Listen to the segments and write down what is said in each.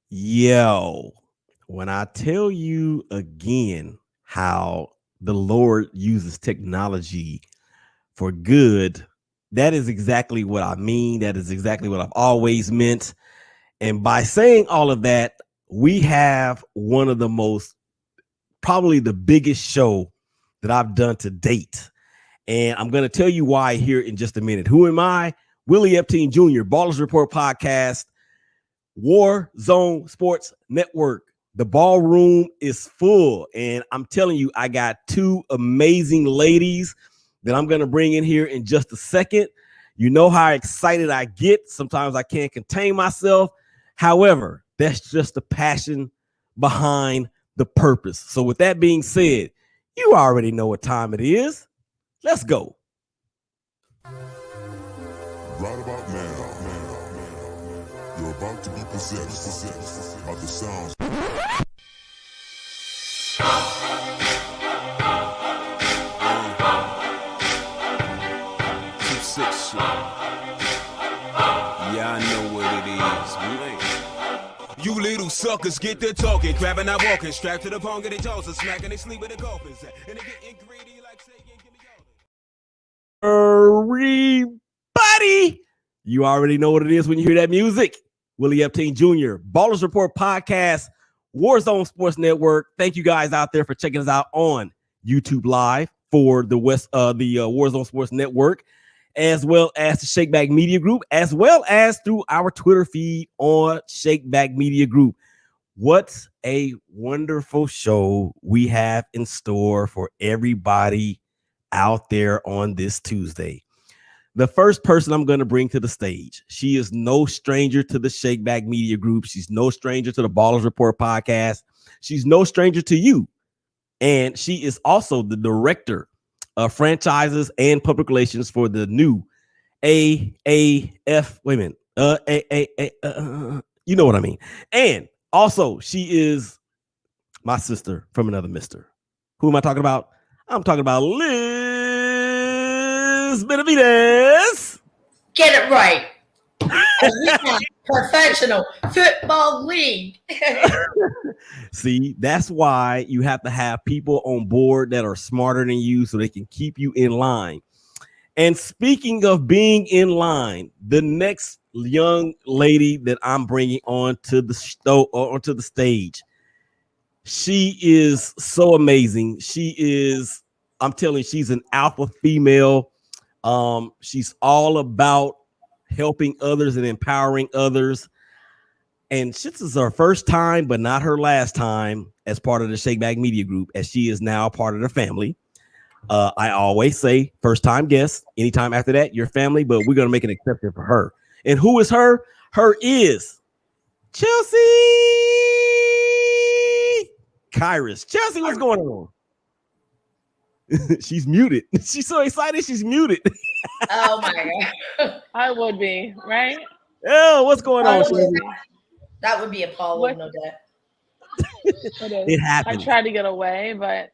Yo, when I tell you again how the Lord uses technology for good, that is exactly what I mean. That is exactly what I've always meant. And by saying all of that, we have one of the most, probably the biggest show that I've done to date. And I'm going to tell you why here in just a minute. Who am I? Willie Epstein Jr., Ballers Report Podcast, War Zone Sports Network. The ballroom is full. And I'm telling you, I got two amazing ladies that I'm going to bring in here in just a second. You know how excited I get. Sometimes I can't contain myself. However, that's just the passion behind the purpose. So, with that being said, you already know what time it is. Let's go. Right about now, you're about to be possessed by the sounds. 2-6 shit. Yeah, I know what it is. You little suckers get to talking, grabbing, not walking, strapped to the pong, getting tossed, smacking, they sleep with the coffins, and they getting greedy like saying, give me all Everybody, you already know what it is when you hear that music. Willie Epstein Jr., Ballers Report Podcast, Warzone Sports Network. Thank you guys out there for checking us out on YouTube Live for the Warzone Sports Network, as well as the Shakeback Media Group, as well as through our Twitter feed on Shakeback Media Group. What a wonderful show we have in store for everybody out there on this Tuesday. The first person I'm going to bring to the stage, she is no stranger to the Shakeback Media Group. She's no stranger to the Ballers Report Podcast. She's no stranger to you. And she is also the director of franchises and public relations for the new AAF. Wait a minute. You know what I mean. And also, she is my sister from another mister. Who am I talking about? I'm talking about Liz Benavidez. Get it right. Professional Football League. See, that's why you have to have people on board that are smarter than you so they can keep you in line. And speaking of being in line, the next young lady that I'm bringing onto the stage, she is so amazing. She is, I'm telling you, she's an alpha female. She's all about helping others and empowering others. And this is her first time, but not her last time as part of the Shakeback Media Group, as she is now part of the family. I always say first time guest. Anytime after that, your family, but we're going to make an exception for her. And who is her? Her is Chelsie Kyriss. Chelsie, what's going on? She's muted. She's so excited. She's muted. Oh my God. I would be, right? Oh, what's going on? That would be Apollo, no doubt. It happened. I tried to get away, but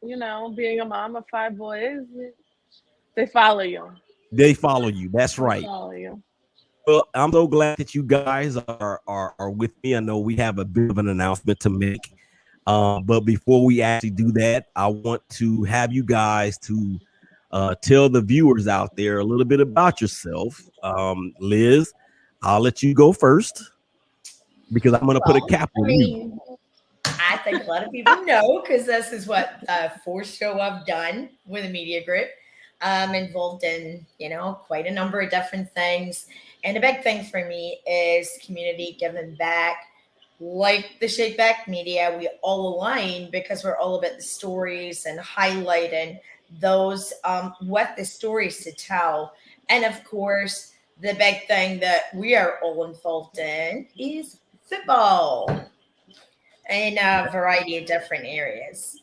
being a mom of 5 boys, they follow you. They follow you. That's right. They follow you. Well, I'm so glad that you guys are with me. I know we have a bit of an announcement to make. But before we actually do that, I want to have you guys to tell the viewers out there a little bit about yourself. Liz, I'll let you go first because I'm going to put a cap on you. I think a lot of people know because this is what fourth show I've done with a media group. I'm involved in, quite a number of different things. And the big thing for me is community giving back. Like the Shakeback Media, we all align because we're all about the stories and highlighting those with the stories to tell. And of course, the big thing that we are all involved in is football in a variety of different areas.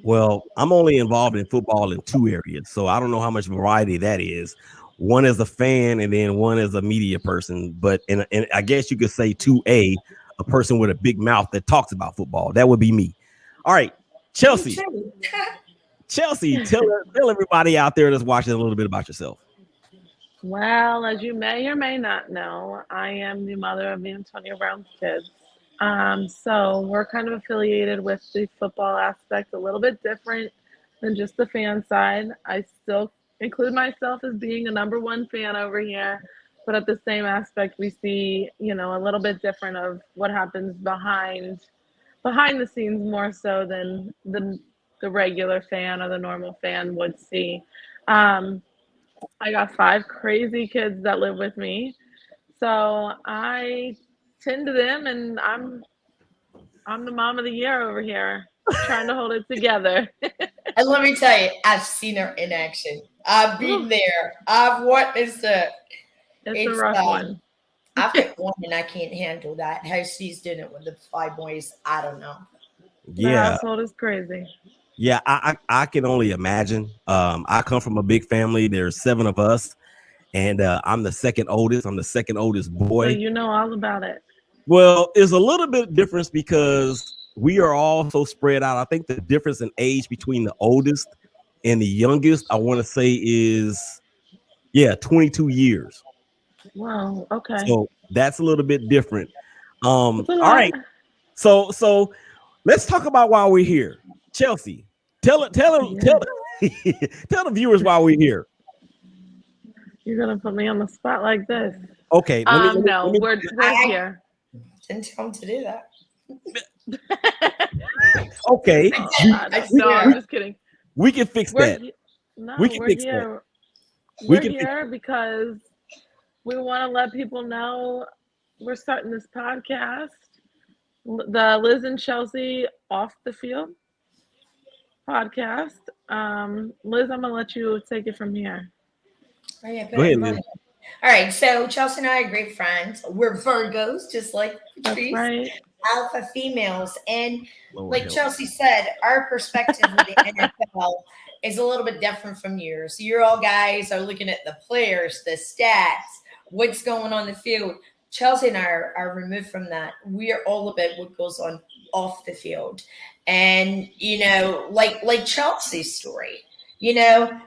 Well, I'm only involved in football in 2 areas, so I don't know how much variety that is. One as a fan and then one as a media person. But and I guess you could say 2A, a person with a big mouth that talks about football. That would be me. All right, Chelsie. Chelsie, tell everybody out there that's watching a little bit about yourself. Well, as you may or may not know, I am the mother of Antonio Brown's kids. So we're kind of affiliated with the football aspect, a little bit different than just the fan side. I still include myself as being a number one fan over here, but at the same aspect, we see, a little bit different of what happens behind the scenes more so than the regular fan or the normal fan would see. Um, I got 5 crazy kids that live with me, so I tend to them, and I'm the mom of the year over here, trying to hold it together. And let me tell you, I've seen her in action. I've been there. I've witnessed it. It's a It's rough one. I've got one and I can't handle that. How she's doing it with the 5 boys, I don't know. The Yeah, household is crazy. yeah. I can only imagine. I come from a big family. There's 7 of us, and I'm the second oldest. I'm the second oldest So boy. you know all about it. Well, it's a little bit difference because we are all so spread out. I think the difference in age between the oldest and the youngest, I want to say, is 22 years. Wow. Okay. So that's a little bit different. It's a All lot. right. So let's talk about why we're here. Chelsie, tell it, Yeah. tell the viewers why we're here. You're gonna put me on the spot like this. Okay, No, we're here. Didn't tell him to do that. okay. No, I'm just kidding. We can fix that. We can We're fix that. here. We We're can fix here because we want to let people know we're starting this podcast, the Liz and Chelsie Off the Field podcast. Liz, I'm gonna let you take it from here. Oh, yeah, Go ahead, Liz. All right, so Chelsea and I are great friends. We're Virgos, just like That's Patrice, right. alpha females. And Lord like help. Chelsea said, our perspective with the NFL is a little bit different from yours. So you're all guys are looking at the players, the stats, what's going on the field. Chelsea and I are removed from that. We are all about what goes on off the field. And, like Chelsea's story,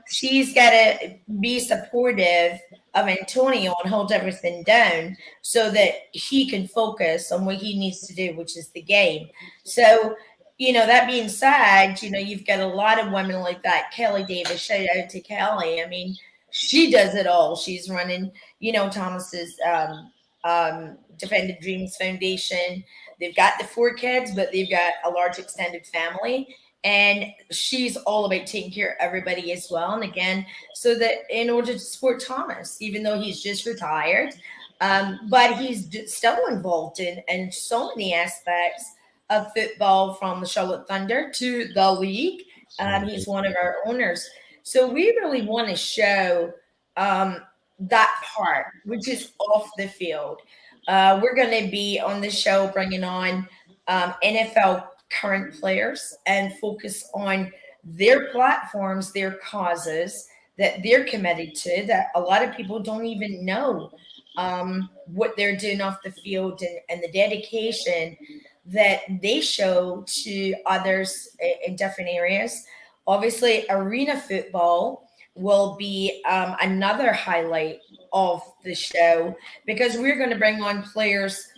she's got to be supportive of Antonio and hold everything down so that he can focus on what he needs to do, which is the game. So, that being said, you've got a lot of women like that. Kelly Davis, shout out to Kelly. I mean, she does it all. She's running, Thomas's Defended Dreams Foundation. They've got the 4 kids, but they've got a large extended family. And she's all about taking care of everybody as well. And again, so that in order to support Thomas, even though he's just retired, but he's still involved in so many aspects of football, from the Charlotte Thunder to the league. He's one of our owners. So we really want to show that part, which is off the field. We're going to be on the show bringing on NFL current players and focus on their platforms, their causes that they're committed to, that a lot of people don't even know what they're doing off the field, and the dedication that they show to others in different areas. Obviously, arena football will be another highlight of the show, because we're going to bring on players,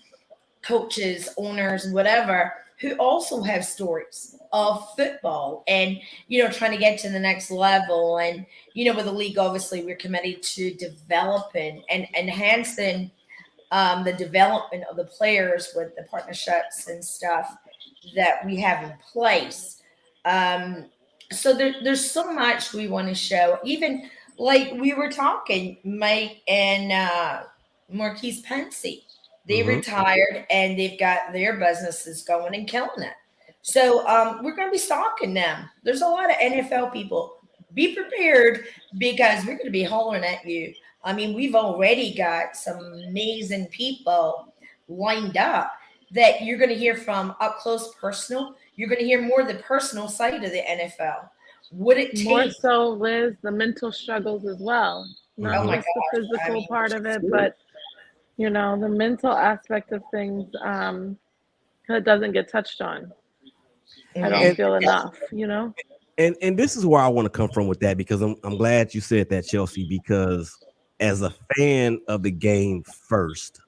coaches, owners, whatever, who also have stories of football and, trying to get to the next level. And, with the league, obviously, we're committed to developing and enhancing the development of the players with the partnerships and stuff that we have in place. So there's so much we want to show. Even like we were talking, Mike and Marquise Pensy, they retired and they've got their businesses going and killing it. So we're going to be stalking them. There's a lot of NFL people. Be prepared, because we're going to be hollering at you. I mean, we've already got some amazing people lined up that you're going to hear from up close, personal. You're going to hear more of the personal side of the NFL. What it takes. More so, Liz, the mental struggles as well. Not Oh my just the gosh, physical part of it, but the mental aspect of things that doesn't get touched on. I don't feel enough, And this is where I want to come from with that, because I'm glad you said that, Chelsie, because as a fan of the game first,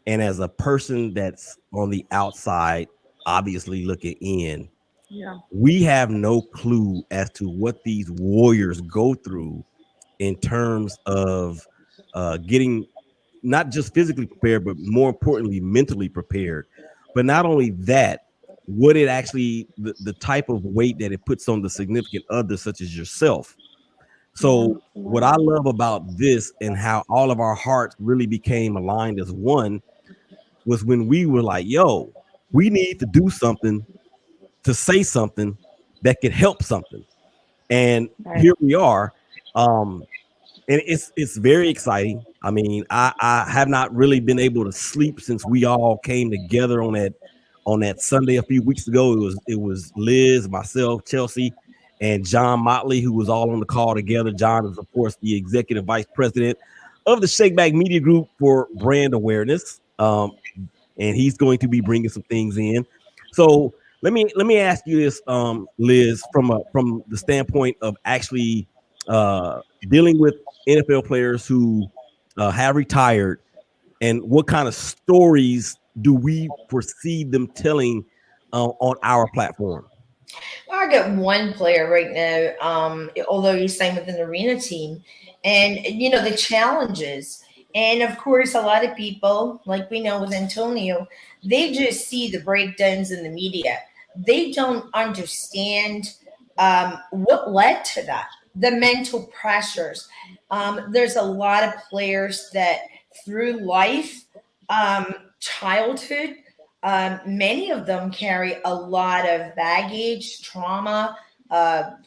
And as a person that's on the outside, obviously looking in, Yeah. we have no clue as to what these warriors go through in terms of getting not just physically prepared, but more importantly, mentally prepared. But not only that, what it actually, the type of weight that it puts on the significant other, such as yourself. So, what I love about this and how all of our hearts really became aligned as one was when we were like, yo, we need to do something to say something that could help something. And Right. here we are. Um, and it's very exciting. I mean, I have not really been able to sleep since we all came together on that Sunday a few weeks ago. It was Liz, myself, Chelsie, and John Motley, who was all on the call together. John is, of course, the executive vice president of the Shakeback Media Group for brand awareness. And he's going to be bringing some things in. So let me ask you this, Liz, from the standpoint of actually dealing with NFL players who have retired, and what kind of stories do we foresee them telling on our platform? I got one player right now, although he's signed with an arena team, and the challenges. And of course, a lot of people, like we know with Antonio, they just see the breakdowns in the media. They don't understand what led to that, the mental pressures. There's a lot of players that through life, childhood, many of them carry a lot of baggage, trauma,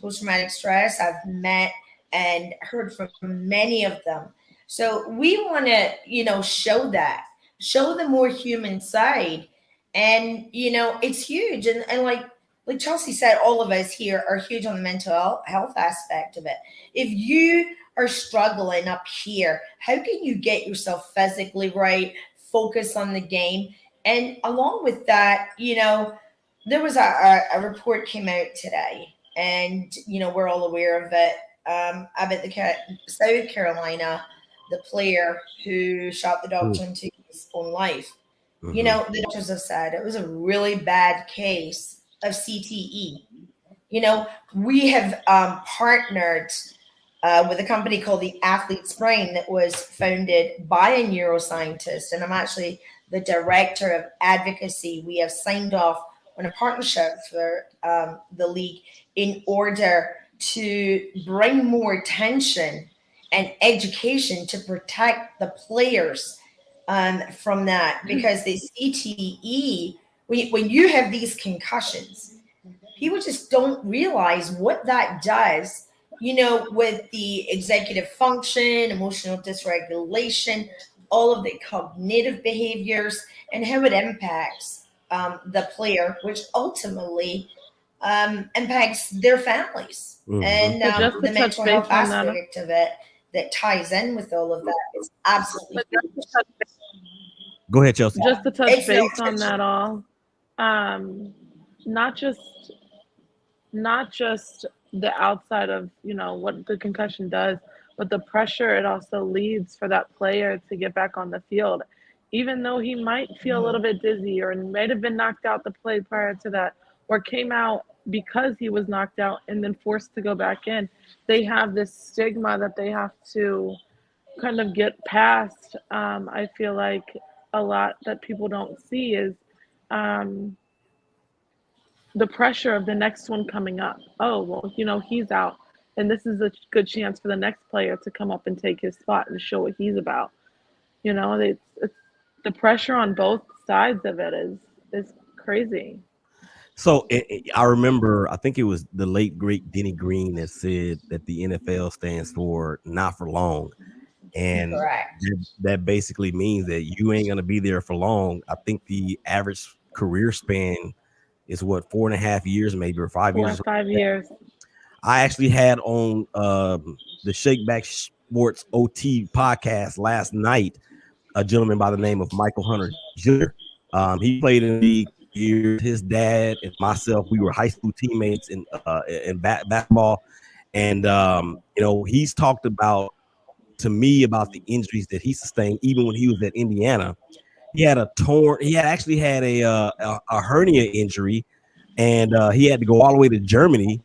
post traumatic stress. I've met and heard from many of them. So we want to, show that, show the more human side. And, it's huge. And like Chelsie said, all of us here are huge on the mental health aspect of it. If you are struggling up here, how can you get yourself physically right, focus on the game? And along with that, there was a report came out today, and we're all aware of it. About South Carolina, the player who shot the doctor into his own life. The doctors have said it was a really bad case of CTE. We have partnered with a company called the Athlete's Brain that was founded by a neuroscientist, and I'm actually the director of advocacy. We have signed off on a partnership for the league in order to bring more attention and education to protect the players from that, because the CTE, when you have these concussions, people just don't realize what that does, with the executive function, emotional dysregulation, all of the cognitive behaviors, and how it impacts the player, which ultimately impacts their families. And But just to the touch mental base health on that, aspect of it that ties in with all of that is absolutely huge. Go ahead, Chelsea. just to touch It's no base on that all, um, not just not just the outside of what the concussion does, but the pressure it also leads for that player to get back on the field, even though he might feel a little bit dizzy or might have been knocked out the play prior to that, or came out because he was knocked out and then forced to go back in. They have this stigma that they have to kind of get past. I feel like a lot that people don't see is um, the pressure of the next one coming up. Oh, well, he's out. And this is a good chance for the next player to come up and take his spot and show what he's about. It's the pressure on both sides of it is crazy. So I remember, I think it was the late great Denny Green that said that the NFL stands for not for long, and Correct. that basically means that you ain't gonna be there for long. I think the average career span is what, 4.5 years, maybe, or 5 years. 4 or 5 years. I actually had on the Shakeback Sports OT podcast last night a gentleman by the name of Michael Hunter Jr. He played in the league years. His dad and myself, we were high school teammates in basketball, and he's talked about to me about the injuries that he sustained even when he was at Indiana. He had actually had a hernia injury, and he had to go all the way to Germany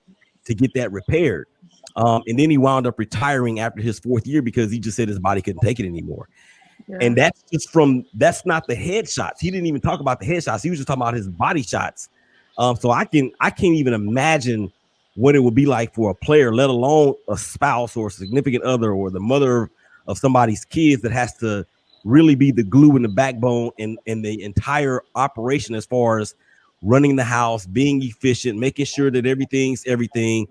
to get that repaired. And then he wound up retiring after his 4th year because he just said his body couldn't take it anymore. Yeah. And that's not the headshots. He didn't even talk about the headshots. He was just talking about his body shots. So I can't even imagine what it would be like for a player, let alone a spouse or a significant other or the mother of somebody's kids that has to really be the glue and the backbone in the entire operation as far as running the house, being efficient, making sure that everything's everything.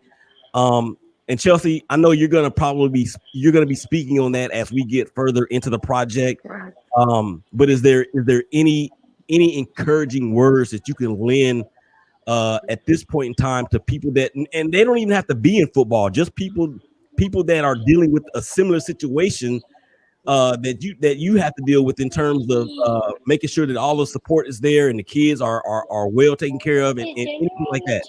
And Chelsie, I know you're gonna be speaking on that as we get further into the project. Correct. But is there any encouraging words that you can lend at this point in time to people that, and they don't even have to be in football, just people that are dealing with a similar situation that you have to deal with in terms of making sure that all the support is there and the kids are well taken care of and anything like that?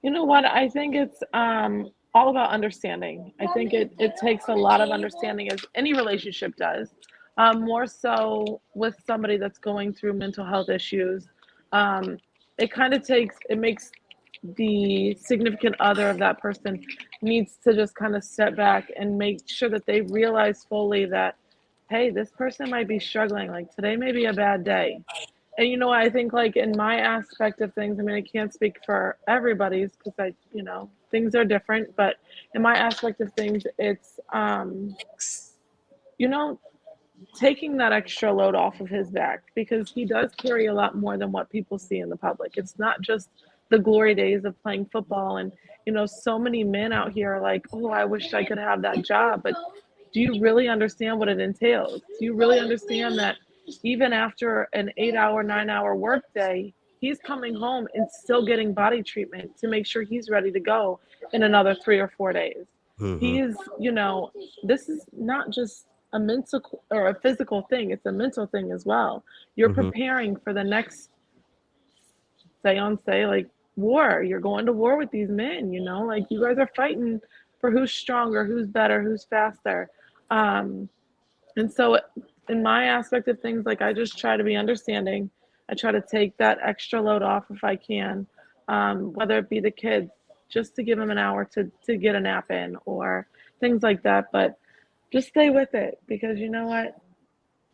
You know what? I think it's all about understanding. I think it takes a lot of understanding, as any relationship does. More so with somebody that's going through mental health issues. It makes the significant other of that person needs to just kind of step back and make sure that they realize fully that, hey, this person might be struggling. Like, today may be a bad day. And you know what, I think, like, in my aspect of things, I mean, I can't speak for everybody's because things are different, but in my aspect of things, it's taking that extra load off of his back, because he does carry a lot more than what people see in the public. It's not just the glory days of playing football. And so many men out here are like, oh, I wish I could have that job. But do you really understand what it entails? Do you really understand that even after an 8-hour, 9-hour workday, he's coming home and still getting body treatment to make sure he's ready to go in another 3 or 4 days? He is, this is not just a mental or a physical thing, it's a mental thing as well. You're preparing for the next like war. You're going to war with these men, like, you guys are fighting for who's stronger, who's better, who's faster. And so in my aspect of things, like, I just try to be understanding. I try to take that extra load off if I can, whether it be the kids, just to give them an hour to get a nap in or things like that. But just stay with it, because you know what?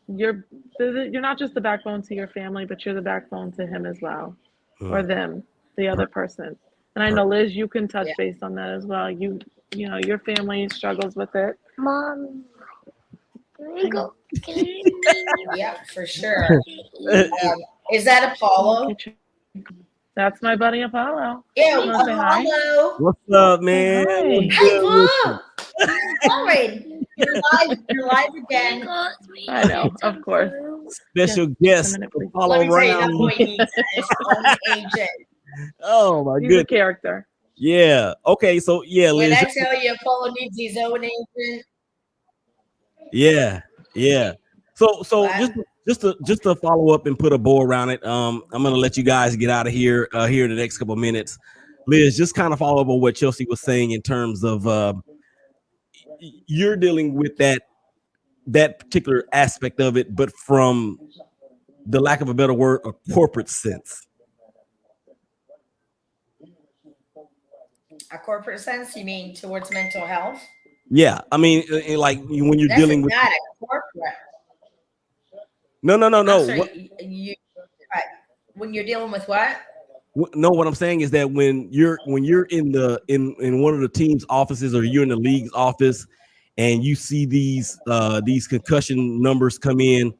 You're not just the backbone to your family, but you're the backbone to him as well, or them, the other person. And I know, Liz, you can touch base on that as well. Your family struggles with it. Mom, can we go? Yeah, for sure. Is that Apollo? That's my buddy Apollo. Yeah, You wanna say hi? Apollo. What's up, man? Hi. Hey, Mom. All right, you're live again. I know, of course. Special Just guest a minute, please. Apollo Let me tell you, that Brown. boy needs his own agent. Oh my He's a goodness. character. Yeah. Okay. So yeah, When Liz. I tell you Apollo needs his own agent. Yeah. So Wow. just to follow up and put a bow around it. I'm gonna let you guys get out of here here in the next couple of minutes. Liz, just kind of follow up on what Chelsie was saying in terms of you're dealing with that particular aspect of it, but from the lack of a better word, a corporate sense. A corporate sense, you mean towards mental health? Yeah, I mean, like when you're That's dealing with not a corporate. no. I'm sorry, when you're dealing with what? No, what I'm saying is that when you're in one of the team's offices or you're in the league's office and you see these concussion numbers come in,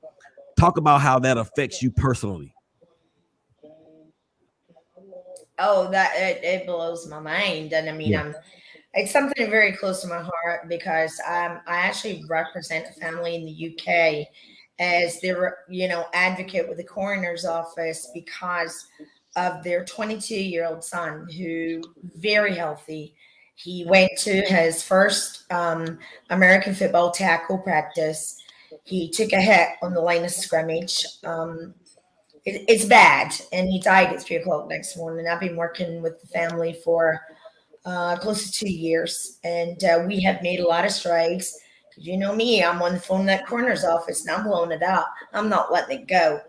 talk about how that affects you personally. Oh, that it blows my mind. And I mean, it's something very close to my heart because I actually represent a family in the UK as their advocate with the coroner's office because of their 22-year-old son who very healthy. He went to his first American football tackle practice. He took a hit on the line of scrimmage. It's bad, and he died at 3:00 next morning. I've been working with the family for close to 2 years, and we have made a lot of strides You know me, I'm on the phone in that coroner's office and I'm blowing it out. I'm not letting it go.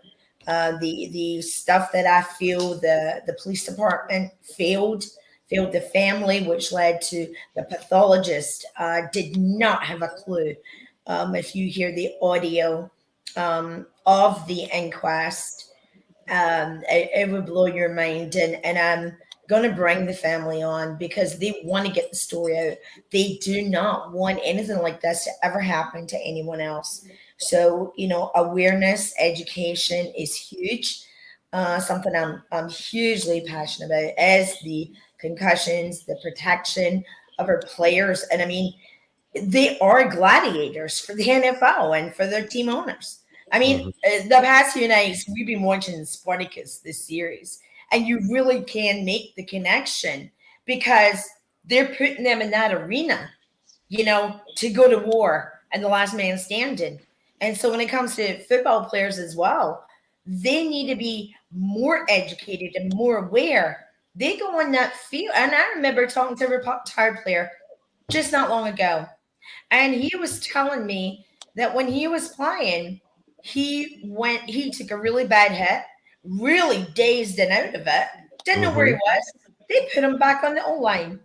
The stuff that I feel the police department failed the family, which led to the pathologist did not have a clue. If you hear the audio of the inquest, it would blow your mind. And I'm going to bring the family on because they want to get the story out. They do not want anything like this to ever happen to anyone else. So, awareness, education is huge. Something I'm hugely passionate about as the concussions, the protection of our players. And I mean, they are gladiators for the NFL and for their team owners. I mean, the past few nights we've been watching Spartacus, this series, and you really can make the connection because they're putting them in that arena, to go to war and the last man standing. And so when it comes to football players as well, they need to be more educated and more aware. They go on that field. And I remember talking to a retired player just not long ago. And he was telling me that when he was playing, he took a really bad hit, really dazed and out of it, didn't know where he was. They put him back on the O-line.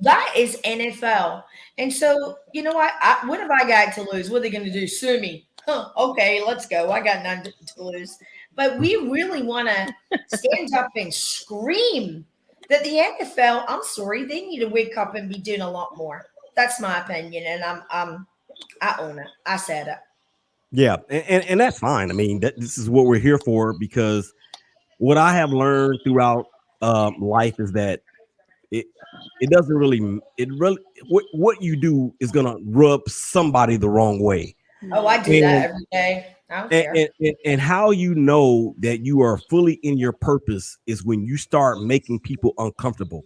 That is NFL. And so, you know what? What have I got to lose? What are they going to do? Sue me. Huh, okay, let's go. I got none to lose. But we really want to stand up and scream that the NFL, I'm sorry, they need to wake up and be doing a lot more. That's my opinion, and I own it. I said it. Yeah, and that's fine. I mean, this is what we're here for because what I have learned throughout life is that it doesn't really what you do is gonna rub somebody the wrong way. Oh, I do that every day. I don't care. And how you know that you are fully in your purpose is when you start making people uncomfortable.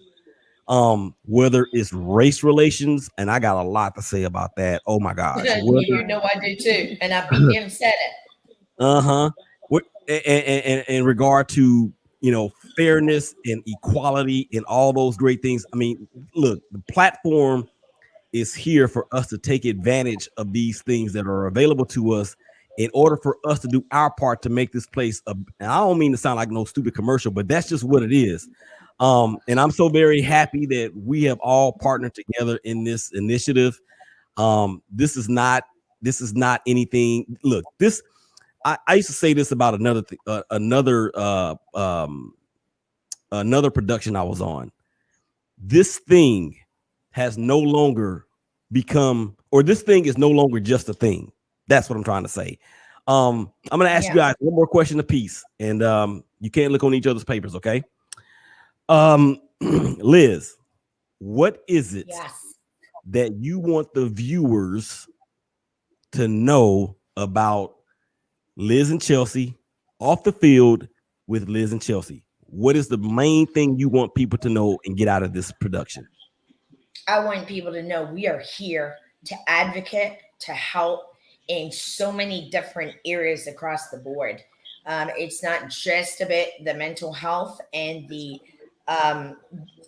Whether it's race relations, and I got a lot to say about that. Oh my gosh. You know I do too. And I beat him said it. What and in regard to fairness and equality and all those great things. I mean, look, the platform is here for us to take advantage of these things that are available to us in order for us to do our part to make this place and I don't mean to sound like no stupid commercial, but that's just what it is. And I'm so very happy that we have all partnered together in this initiative. This is not anything. Look, I used to say this about another production I was on. This thing has no longer become, or this thing is no longer just a thing. That's what I'm trying to say. I'm going to ask you guys one more question apiece, and you can't look on each other's papers, okay? Liz, what is it that you want the viewers to know about Liz and Chelsie off the field with Liz and Chelsie? What is the main thing you want people to know and get out of this production? I want people to know we are here to advocate, to help in so many different areas across the board. It's not just about the mental health and the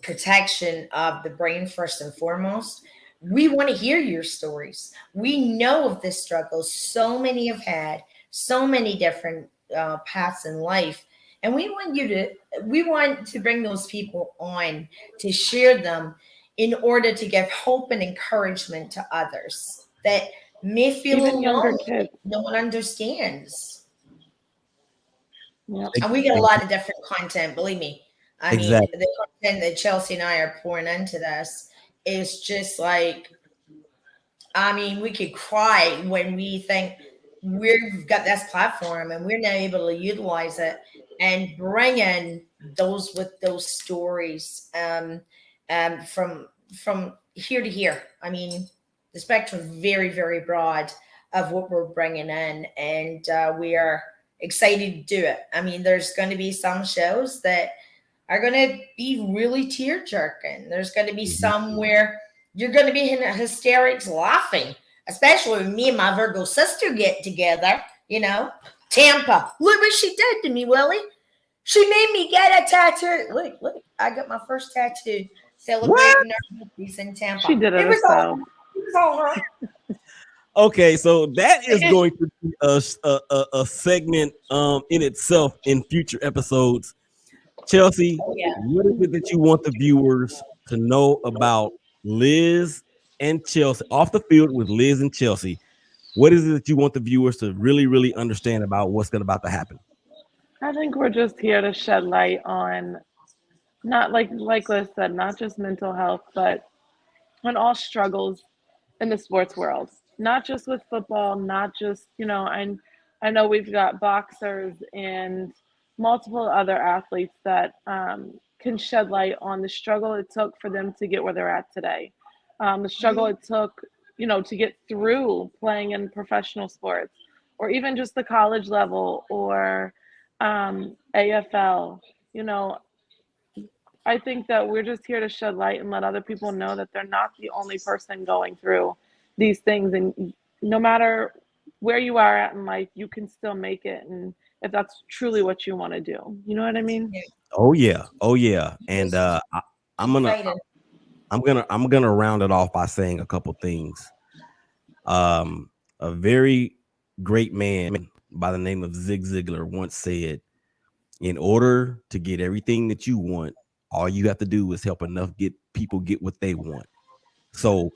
protection of the brain first and foremost. We want to hear your stories. We know of the struggles so many have had, so many different paths in life. And we want to bring those people on to share them in order to give hope and encouragement to others that may feel Even younger alone. kids. No one understands. Yep. And we get a lot of different content, believe me. I mean, the content that Chelsie and I are pouring into this is just like, I mean, we could cry when we think we've got this platform and we're now able to utilize it and bring in those with those stories from here to here. I mean, the spectrum is very, very broad of what we're bringing in, and we are excited to do it. I mean, there's going to be some shows that are going to be really tear jerking. There's going to be some where you're going to be in hysterics laughing, especially when me and my Virgo sister get together, Tampa. Look what she did to me, Willie. She made me get a tattoo. Look, I got my first tattoo celebrating our birthdays in Tampa. She did it herself. It was all her. Okay, so that is going to be a segment in itself in future episodes. Chelsie, Yeah. what is it that you want the viewers to know about Liz and Chelsie off the field with Liz and Chelsie? What is it that you want the viewers to really, really understand about what's about to happen? I think we're just here to shed light on not like Liz said, not just mental health, but on all struggles in the sports world. Not just with football, not just, I know we've got boxers and multiple other athletes that can shed light on the struggle it took for them to get where they're at today. The struggle it took, to get through playing in professional sports or even just the college level or AFL. I think that we're just here to shed light and let other people know that they're not the only person going through these things. And no matter where you are at in life, you can still make it. And if that's truly what you want to do, you know what I mean? Oh yeah. And I'm gonna Fighting. I'm gonna round it off by saying a couple things. A very great man by the name of Zig Ziglar once said, in order to get everything that you want, all you have to do is help enough people get what they want. So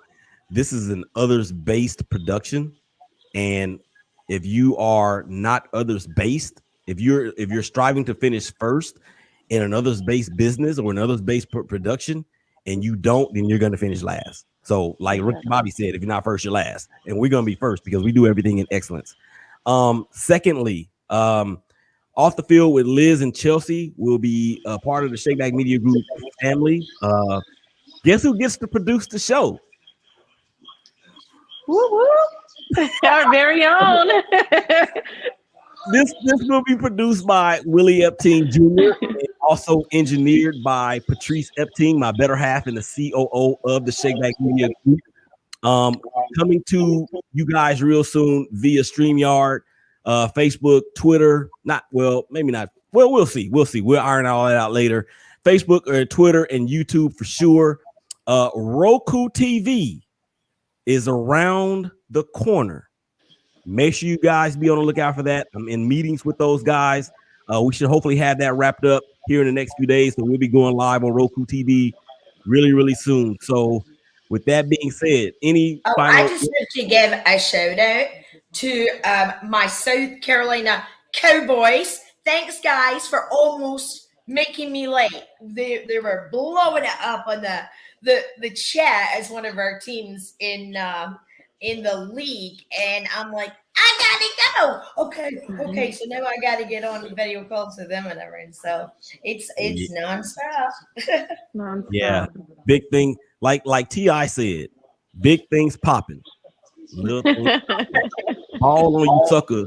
this is an others-based production. And if you are not others-based, if you're striving to finish first in an others-based business or an others-based production, and you don't, then you're going to finish last. So like Ricky Bobby said, if you're not first, you're last. And we're going to be first because we do everything in excellence. Secondly, off the field with Liz and Chelsie will be a part of the Shakeback Media Group family. Guess who gets to produce the show? Woo woo! Our very own. This will be produced by Willie Epting Jr. and also engineered by Patrice Epting, my better half and the COO of the Shakeback Media Group. Coming to you guys real soon via StreamYard, Facebook, Twitter. Maybe not. Well, we'll see. We'll iron all that out later. Facebook or Twitter and YouTube for sure. Roku TV is around the corner. Make sure you guys be on the lookout for that. I'm in meetings with those guys. We should hopefully have that wrapped up here in the next few days. So we'll be going live on Roku TV really, really soon. So with that being said, I just want to give a shout out to my South Carolina Cowboys. Thanks, guys, for almost making me late. They were blowing it up on the chat as one of our teams in the league, and I'm like, I gotta go. Okay. So now I gotta get on video calls with them and everything. So it's nonstop. Yeah, big thing. Like T.I. said, big things popping. Little things all on you, sucker.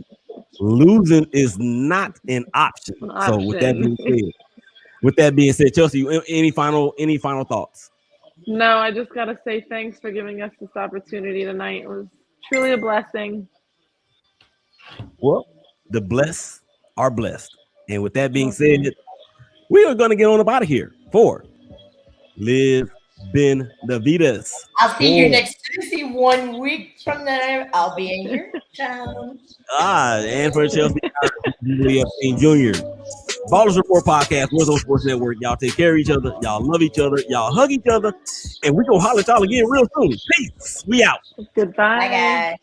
Losing is not an option. So with that being said, Chelsie, any final thoughts? No, I just gotta say thanks for giving us this opportunity tonight. It was truly a blessing. Well, the blessed are blessed. And with that being said, we are going to get on up out of here for Liz Benavidez. I'll see you next Tuesday. 1 week from now, I'll be in your town. And for Chelsie Jr. Ballers Report Podcast, Warzone Sports Network. Y'all take care of each other. Y'all love each other. Y'all hug each other. And we gonna holler at y'all again real soon. Peace. We out. Goodbye. Bye, guys.